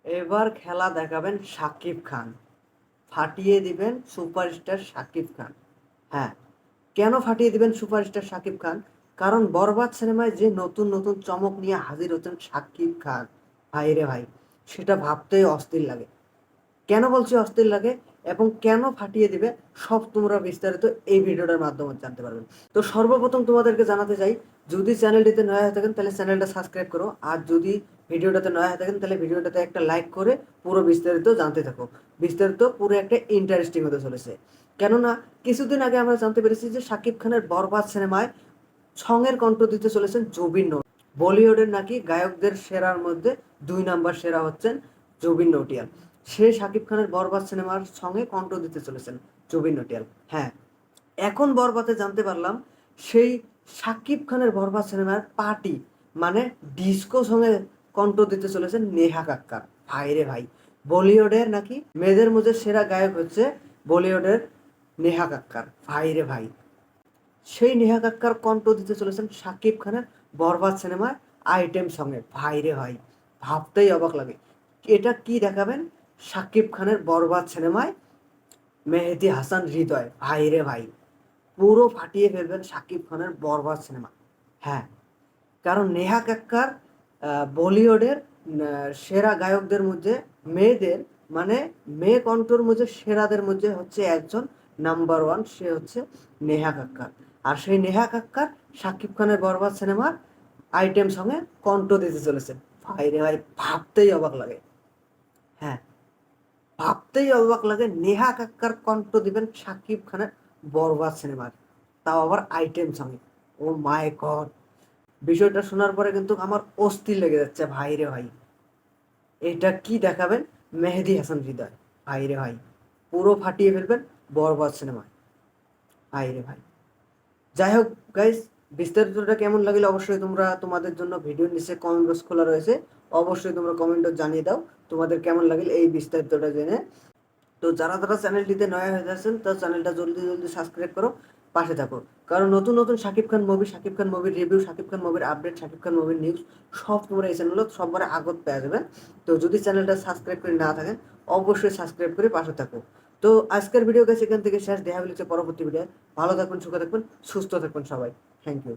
এবার খেলা দেখাবেন শাকিব খান, ফাটিয়ে দিবেন সুপারস্টার শাকিব খান। হ্যাঁ, কেন ফাটিয়ে দিবেন সুপারস্টার শাকিব খান? কারণ বরবাদ সিনেমায় যে নতুন নতুন চমক নিয়ে হাজির হচ্ছেন শাকিব খান, ভাই রে ভাই, সেটা ভাবতেই অস্থির লাগে। কেন বলছি অস্থির লাগে এবং কেন ফাটিয়ে দিবে, সব তোমরা বিস্তারিত এই ভিডিওটার মাধ্যমে জানতে পারবেন। তো সর্বপ্রথম তোমাদেরকে জানাতে চাই, যদি চ্যানেলটিতে নয়া হয়ে থাকেন তাহলে চ্যানেলটা সাবস্ক্রাইব করো, আর যদি ভিডিওটাতে নয়া হয়ে থাকেন তাহলে ভিডিওটাতে একটা লাইক করে পুরো বিস্তারিত জানতে থাকো। বিস্তারিত পুরো একটা ইন্টারেস্টিং হতে চলেছে। কেননা কিছুদিন আগে আমরা জানতে পেরেছি যে শাকিব খানের বরবাদ সিনেমায় সঙের কণ্ঠ দিতে চলেছেন জুবিন নৌটিয়াল। বলিউডের নাকি গায়কদের সেরার মধ্যে 2 নাম্বার সেরা হচ্ছেন জুবিন নৌটিয়াল। সে শাকিব খানের বরবাদ সিনেমার সঙ্গে কণ্ঠ দিতে চলেছেন জুবিন নৌটিয়াল। হ্যাঁ, এখন বরবাদে জানতে পারলাম সেই শাকিব খানের বরবাদ সিনেমার পার্টি মানে ডিস্কো সঙ্গে কণ্ঠ দিতে চলেছেন নেহা কাক্কার। ভাই রে ভাই, বলিউডের নাকি মেয়েদের মধ্যে সেরা গায়ক হচ্ছে বলিউডের নেহা কাক্কার। ভাই রে ভাই, সেই নেহা কাক্কার কণ্ঠ দিতে চলেছেন শাকিব খানের বরবাদ সিনেমায় আইটেম সঙ্গে। ভাই রে ভাই, ভাবতেই অবাক লাগে। এটা কি দেখাবেন শাকিব খানের বরবাদ সিনেমায় মেহেদী হাসান হৃদয়। ভাই রে ভাই, পুরো ফাটিয়ে ফেলবেন শাকিব খানের বরবাদ সিনেমা। হ্যাঁ, কারণ নেহা কাক্কার বলিউডের সেরা গায়কদের মধ্যে মেয়েদের মানে মেয়ে কণ্ঠর মধ্যে সেরাদের মধ্যে হচ্ছে একজন নাম্বার 1, সে হচ্ছে নেহা কাক্কার। আর সেই নেহা কাক্কার শাকিব খানের বরবাদ সিনেমার আইটেম সঙ্গে কণ্ঠ দিতে চলেছে। ভাই রে ভাই, ভাবতেই অবাক লাগে। হ্যাঁ, ভাবতেই অবাক লাগে নেহা কাক্কার কণ্ঠ দিবেন শাকিব খানের বরবাদ সিনেমার, তাও আবার আইটেম সঙ্গে। ও মাই গড, বিষয়টা শোনার পরে কিন্তু আমার অস্থির লেগে যাচ্ছে। ভাই রে ভাই, এটা কি দেখাবেন মেহেদী হাসান হৃদয়। ভাই রে ভাই, পুরো ফাটিয়ে ফেলবেন বরবাদ সিনেমায়। ভাই রে ভাই, যাই হোক গাইস, বিস্তারিতটা কেমন লাগলে অবশ্যই তোমরা তোমাদের জন্য ভিডিওর নিচে কমেন্ট বক্স খোলা রয়েছে, অবশ্যই তোমরা কমেন্টে জানিয়ে দাও তোমাদের কেমন লাগলে এই বিস্তারিতটা জেনে। তো যারা যারা চ্যানেলটিতে নয়া হয়ে যাচ্ছেন তার চ্যানেলটা জলদি জলদি সাবস্ক্রাইব করো, পাশে থাকো। কারণ নতুন নতুন শাকিব খান মুভি, শাকিব খান মুভির রিভিউ, শাকিব খান মুভির আপডেট, শাকিব খান মুভির নিউজ সব তোমরা এই চ্যানেলত সবার আগত পেয়ে যাবেন। তো যদি চ্যানেলটা সাবস্ক্রাইব করে না থাকেন অবশ্যই সাবস্ক্রাইব করে পাশে থাকো। তো আজকের ভিডিও গাইস এখান থেকে শেষ, দেখা হচ্ছে পরবর্তী ভিডিও। ভালো থাকবেন, সুখে থাকবেন, সুস্থ থাকবেন সবাই। Thank you.